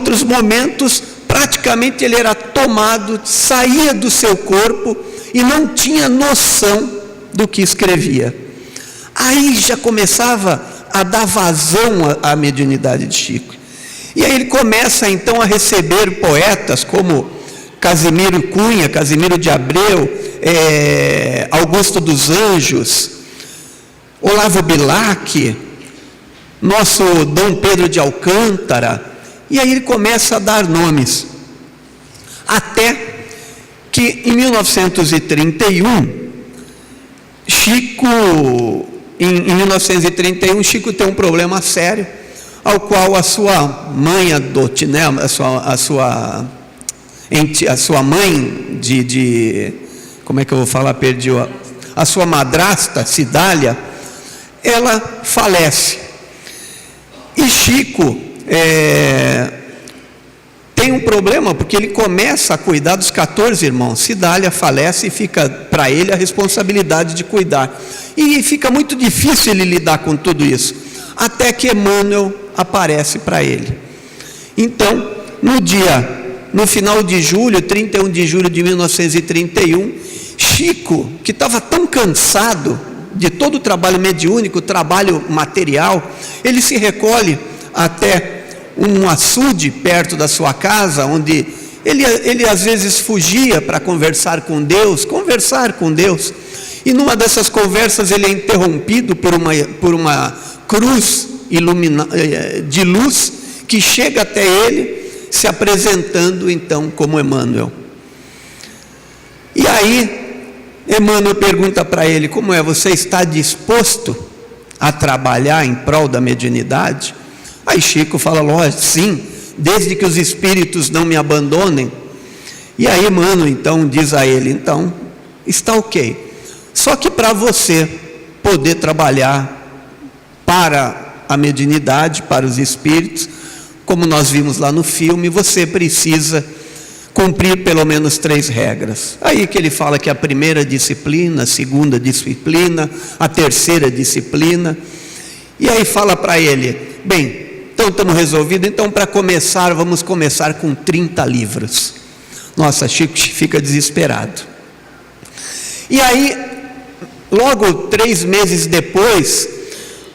outros momentos, praticamente ele era tomado, saía do seu corpo e não tinha noção do que escrevia. Aí já começava a dar vazão à mediunidade de Chico. E aí ele começa então a receber poetas como Casimiro Cunha, Casimiro de Abreu, Augusto dos Anjos, Olavo Bilac, nosso Dom Pedro de Alcântara, e aí ele começa a dar nomes, até que em 1931, em 1931, Chico tem um problema sério, ao qual a sua mãe adote, né, a sua mãe como é que eu vou falar, perdi a sua madrasta, Cidália, ela falece. E Chico tem um problema, porque ele começa a cuidar dos 14 irmãos. Cidália falece e fica para ele a responsabilidade de cuidar. E fica muito difícil ele lidar com tudo isso, até que Emmanuel aparece para ele. Então, no final de julho, 31 de julho de 1931, Chico, que estava tão cansado de todo o trabalho mediúnico, trabalho material, ele se recolhe até um açude perto da sua casa, onde ele às vezes fugia para conversar com Deus, e numa dessas conversas ele é interrompido por uma cruz de luz que chega até ele, se apresentando então como Emmanuel. E aí Emmanuel pergunta para ele: como é, você está disposto a trabalhar em prol da mediunidade? Aí Chico fala: lógico, sim, desde que os espíritos não me abandonem. E aí Emmanuel então diz a ele: então, está ok, só que para você poder trabalhar para a mediunidade, para os espíritos, como nós vimos lá no filme, você precisa cumprir pelo menos 3 regras. Aí que ele fala que a primeira disciplina, a segunda disciplina, a terceira disciplina, e aí fala para ele: bem, então estamos resolvidos, então para começar, vamos começar com 30 livros. Nossa, Chico fica desesperado. E aí, logo 3 meses depois,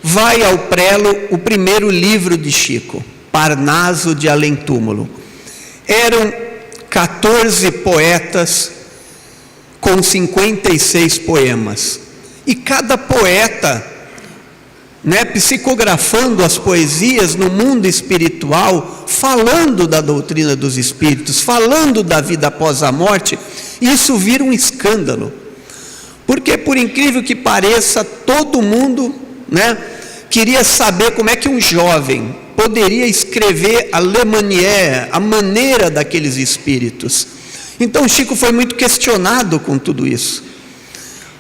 vai ao prelo o primeiro livro de Chico, Parnaso de Além Túmulo. Eram 14 poetas com 56 poemas. E cada poeta, psicografando as poesias no mundo espiritual, falando da doutrina dos espíritos, falando da vida após a morte. Isso vira um escândalo. Porque, por incrível que pareça, todo mundo queria saber como é que um jovem poderia escrever a lemanière, a maneira daqueles espíritos. Então Chico foi muito questionado com tudo isso.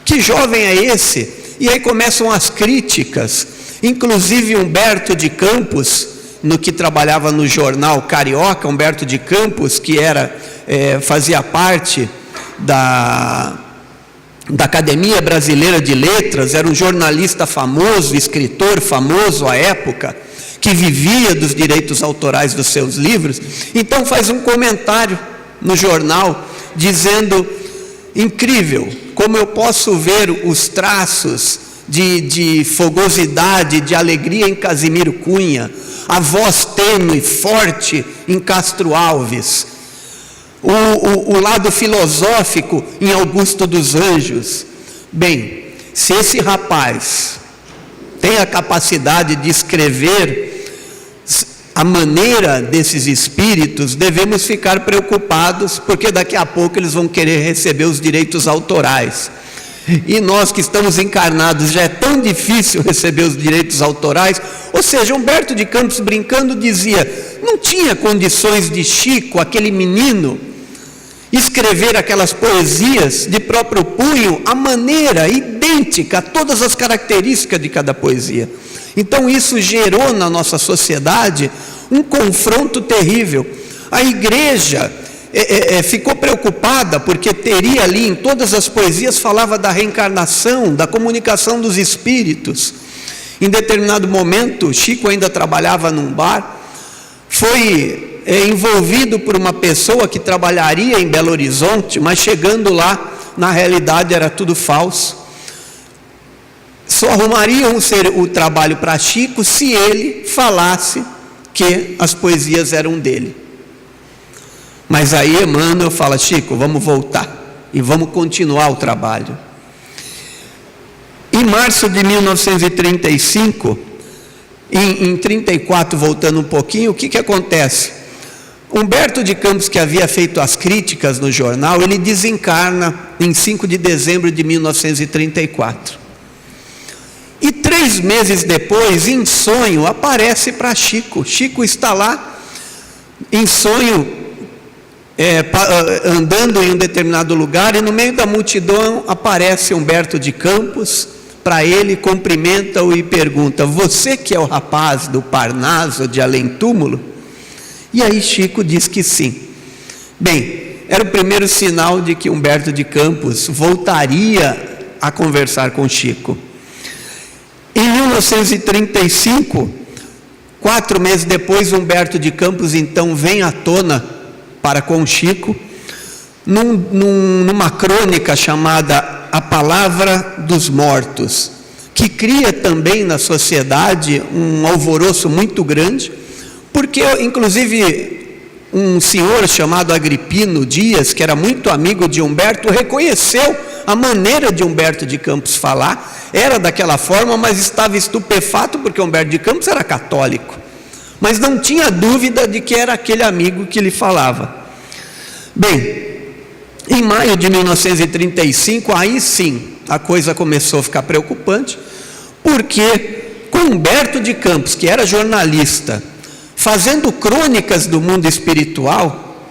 Que jovem é esse? E aí começam as críticas, inclusive Humberto de Campos, no que trabalhava no jornal Carioca, Humberto de Campos, que fazia parte da Academia Brasileira de Letras, era um jornalista famoso, escritor famoso à época, que vivia dos direitos autorais dos seus livros. Então faz um comentário no jornal, dizendo: incrível, como eu posso ver os traços de fogosidade, de alegria em Casimiro Cunha, a voz tênue, forte em Castro Alves, o lado filosófico em Augusto dos Anjos. Bem, se esse rapaz tem a capacidade de escrever a maneira desses espíritos, devemos ficar preocupados, porque daqui a pouco eles vão querer receber os direitos autorais. E nós que estamos encarnados, já é tão difícil receber os direitos autorais. Ou seja, Humberto de Campos, brincando, dizia: não tinha condições de Chico, aquele menino, escrever aquelas poesias de próprio punho, a maneira idêntica, todas as características de cada poesia. Então isso gerou na nossa sociedade um confronto terrível. A igreja ficou preocupada, porque teria ali em todas as poesias, falava da reencarnação, da comunicação dos espíritos. Em determinado momento, Chico ainda trabalhava num bar, foi envolvido por uma pessoa que trabalharia em Belo Horizonte, mas chegando lá, na realidade era tudo falso. Só arrumariam o trabalho para Chico se ele falasse que as poesias eram dele. Mas aí Emmanuel fala: Chico, vamos voltar e vamos continuar o trabalho. Em março de 1935, em 34, voltando um pouquinho, o que acontece? Humberto de Campos, que havia feito as críticas no jornal, ele desencarna em 5 de dezembro de 1934. E 3 meses depois, em sonho, aparece para Chico. Chico está lá, em sonho, andando em um determinado lugar, e no meio da multidão aparece Humberto de Campos para ele, cumprimenta-o e pergunta: você que é o rapaz do Parnaso de Além Túmulo? E aí Chico diz que sim. Bem, era o primeiro sinal de que Humberto de Campos voltaria a conversar com Chico. Em 1935, 4 meses depois, Humberto de Campos então vem à tona para com Chico, numa crônica chamada A Palavra dos Mortos, que cria também na sociedade um alvoroço muito grande, porque inclusive um senhor chamado Agripino Dias, que era muito amigo de Humberto, reconheceu a maneira de Humberto de Campos falar, era daquela forma, mas estava estupefato porque Humberto de Campos era católico, mas não tinha dúvida de que era aquele amigo que lhe falava. Bem, em maio de 1935, aí sim, a coisa começou a ficar preocupante, porque com Humberto de Campos, que era jornalista, fazendo crônicas do mundo espiritual,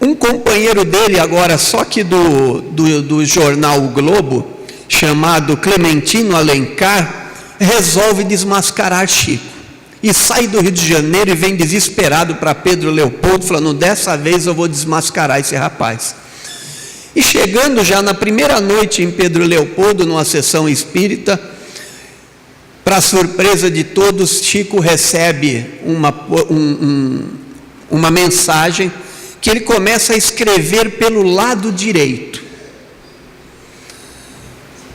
um companheiro dele, agora só que do jornal O Globo, chamado Clementino Alencar, resolve desmascarar Chico. E sai do Rio de Janeiro e vem desesperado para Pedro Leopoldo, falando: dessa vez eu vou desmascarar esse rapaz. E chegando já na primeira noite em Pedro Leopoldo, numa sessão espírita, para surpresa de todos, Chico recebe uma mensagem que ele começa a escrever pelo lado direito.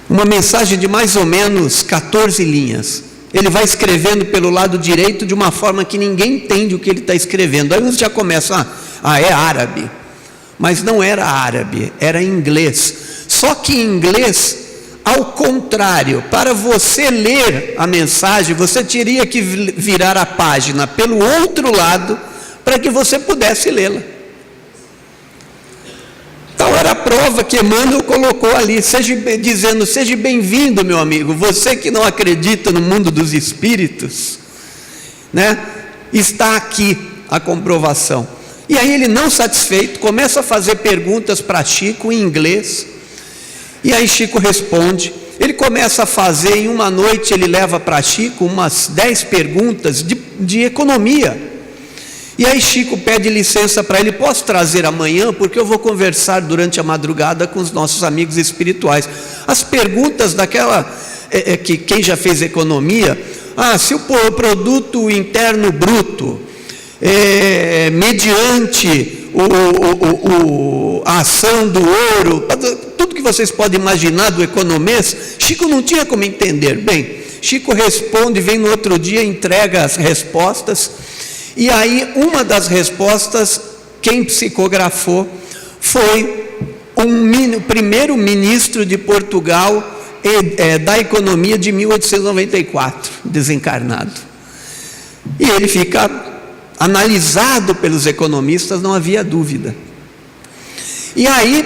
Uma mensagem de mais ou menos 14 linhas. Ele vai escrevendo pelo lado direito de uma forma que ninguém entende o que ele está escrevendo. Aí uns já começam: é árabe. Mas não era árabe, era inglês. Só que em inglês, ao contrário, para você ler a mensagem, você teria que virar a página pelo outro lado para que você pudesse lê-la. Então era a prova que Emmanuel colocou ali, dizendo: seja bem-vindo, meu amigo, você que não acredita no mundo dos espíritos, né? Está aqui a comprovação. E aí ele, não satisfeito, começa a fazer perguntas para Chico em inglês, e aí Chico responde. Ele começa a fazer, em uma noite ele leva para Chico umas 10 perguntas de economia. E aí Chico pede licença para ele: posso trazer amanhã, porque eu vou conversar durante a madrugada com os nossos amigos espirituais. As perguntas daquela, que quem já fez economia, se o produto interno bruto, mediante a ação do ouro, tudo que vocês podem imaginar do economês, Chico não tinha como entender. Bem, Chico responde, vem no outro dia, entrega as respostas. E aí, uma das respostas, quem psicografou foi o primeiro ministro de Portugal da economia de 1894, desencarnado. E ele fica analisado pelos economistas, não havia dúvida. E aí,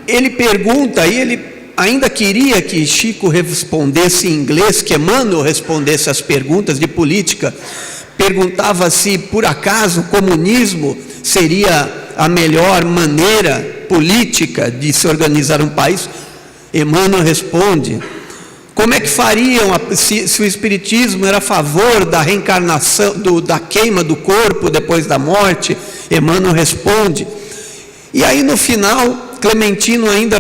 ele pergunta, e ele ainda queria que Chico respondesse em inglês, que Emmanuel respondesse as perguntas de política. Perguntava se por acaso o comunismo seria a melhor maneira política de se organizar um país. Emmanuel responde: como é que fariam se o espiritismo era a favor da reencarnação, da queima do corpo depois da morte? Emmanuel responde. E aí no final, Clementino ainda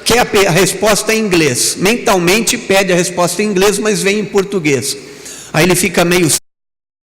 quer a resposta em inglês, mentalmente pede a resposta em inglês, mas vem em português. Aí ele fica meio